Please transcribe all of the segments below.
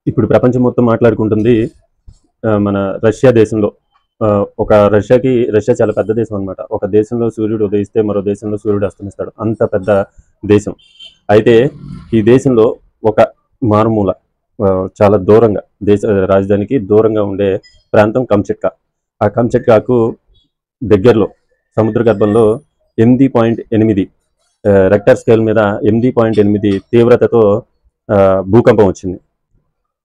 ఇప్పుడు ప్రపంచం మొత్తం మాట్లాడుకుంటుంది మన రష్యా దేశంలో. రష్యా చాలా పెద్ద దేశం అనమాట. ఒక దేశంలో సూర్యుడు ఉదయిస్తే మరో దేశంలో సూర్యుడు అస్తమిస్తాడు, అంత పెద్ద దేశం. అయితే ఈ దేశంలో ఒక మారుమూల చాలా దూరంగా దేశ రాజధానికి దూరంగా ఉండే ప్రాంతం కంచట్కా. ఆ కంచట్కాకు దగ్గరలో సముద్ర గర్భంలో 8.8 రెక్టర్ స్కేల్ మీద 8.8 తీవ్రతతో భూకంపం వచ్చింది.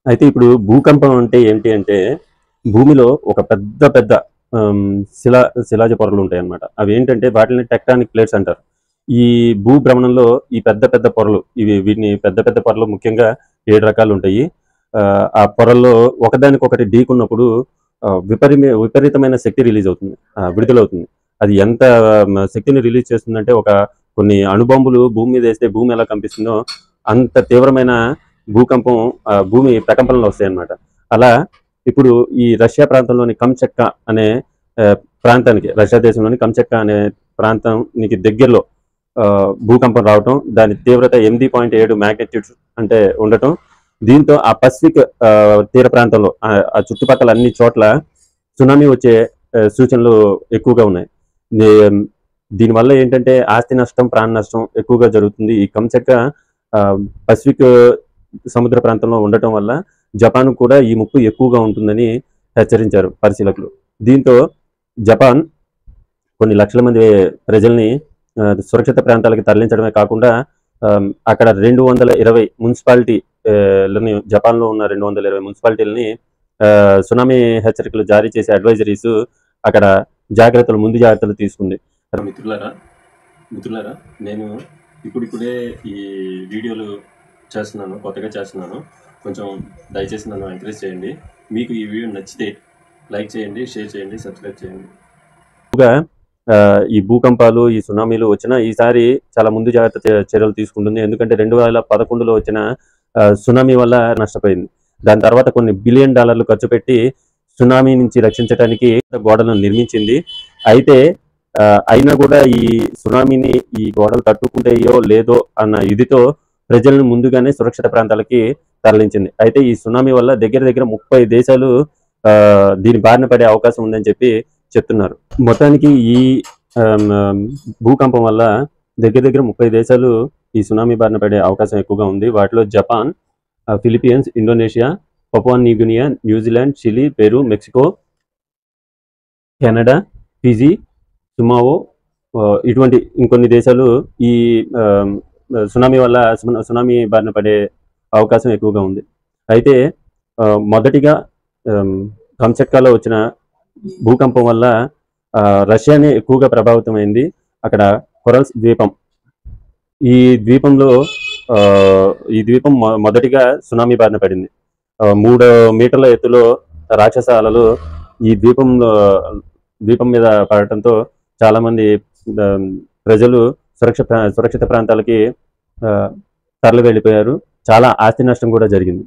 అయితే ఇప్పుడు భూకంపం అంటే ఏంటి అంటే, భూమిలో ఒక పెద్ద పెద్ద శిలాజ పొరలు ఉంటాయి అన్నమాట. అవి ఏంటంటే వాటిని టెక్టానిక్ ప్లేట్స్ అంటారు. ఈ భూభ్రమణంలో ఈ పెద్ద పెద్ద పొరలు, వీటిని పెద్ద పెద్ద పొరలు ముఖ్యంగా 7 రకాలు ఉంటాయి. ఆ పొరల్లో ఒకదానికొకటి ఢీకున్నప్పుడు విపరీతమైన శక్తి రిలీజ్ అవుతుంది, విడుదలవుతుంది. అది ఎంత శక్తిని రిలీజ్ చేస్తుందంటే, కొన్ని అణుబాంబులు భూమి మీద వేస్తే భూమి ఎలా కంపిస్తుందో అంత తీవ్రమైన భూకంపం, భూమి ప్రకంపనలు వస్తాయి అన్నమాట. అలా ఇప్పుడు ఈ రష్యా ప్రాంతంలోని కంచట్కా అనే ప్రాంతానికి, రష్యా దేశంలోని కంచట్కా అనే ప్రాంతానికి దగ్గరలో భూకంపం రావటం, దాని తీవ్రత 8.7 మ్యాగ్నిట్యూడ్ అంటే ఉండటం. దీంతో ఆ పసిఫిక్ తీర ప్రాంతంలో ఆ చుట్టుపక్కల అన్ని చోట్ల సునామీ వచ్చే సూచనలు ఎక్కువగా ఉన్నాయి. దీనివల్ల ఏంటంటే ఆస్తి నష్టం, ప్రాణ నష్టం ఎక్కువగా జరుగుతుంది. ఈ కంచట్కా పసిఫిక్ సముద్ర ప్రాంతంలో ఉండటం వల్ల జపాన్ కూడా ఈ ముప్పు ఎక్కువగా ఉంటుందని హెచ్చరించారు పరిశీలకులు. దీంతో జపాన్ కొన్ని లక్షల మంది ప్రజల్ని సురక్షిత ప్రాంతాలకు తరలించడమే కాకుండా అక్కడ 220 మున్సిపాలిటీలని, జపాన్లో ఉన్న 220 మున్సిపాలిటీలని సునామీ హెచ్చరికలు జారీ చేసే అడ్వైజరీస్ అక్కడ ముందు జాగ్రత్తలు తీసుకుంది. మిత్రులారా, నేను ఇప్పుడే ఈ వీడియోలు చేస్తున్నాను, కొత్తగా చేస్తున్నాను. కొంచెం దయచేసి నన్ను ఎంకరేజ్ చేయండి. మీకు ఈ వీడియో నచ్చితే లైక్ చేయండి, షేర్ చేయండి, సబ్స్క్రైబ్ చేయండి. ఈ భూకంపాలు, ఈ సునామీలు వచ్చినా ఈసారి చాలా ముందు జాగ్రత్త చర్యలు తీసుకుంటుంది. ఎందుకంటే 2011లో వచ్చిన సునామీ వల్ల నష్టపోయింది. దాని తర్వాత కొన్ని $1 బిలియన్ ఖర్చు పెట్టి సునామీ నుంచి రక్షించడానికి గోడలను నిర్మించింది. అయితే అయినా కూడా ఈ సునామీని ఈ గోడలు తట్టుకుంటాయో లేదో అన్న ఇదితో ప్రజలను ముందుగానే సురక్షిత ప్రాంతాలకి తరలించింది. అయితే ఈ సునామీ వల్ల దగ్గర 30 దేశాలు దీని బారిన పడే అవకాశం ఉందని చెప్పి చెప్తున్నారు. మొత్తానికి ఈ భూకంపం వల్ల దగ్గర 30 దేశాలు ఈ సునామీ బారిన పడే అవకాశం ఎక్కువగా ఉంది. వాటిలో Japan, Philippines, Indonesia, Papua New Guinea, New Zealand, Chile, Peru, Mexico, Canada, Fiji, Samoa, ఇటువంటి ఇంకొన్ని దేశాలు ఈ సునామీ బారిన పడే అవకాశం ఎక్కువగా ఉంది. అయితే మొదటిగా కంచట్కాలో వచ్చిన భూకంపం వల్ల రష్యానే ఎక్కువగా ప్రభావితమైంది. అక్కడ కొరల్స్ ద్వీపం, ఈ ద్వీపం మొదటిగా సునామీ బారిన పడింది. 3 మీటర్ల ఎత్తులో రాక్షస అలలు ఈ ద్వీపం మీద పడటంతో చాలా మంది ప్రజలు సురక్షిత ప్రాంతాలకి తరలి వెళ్ళిపోయారు. చాలా ఆస్తి నష్టం కూడా జరిగింది.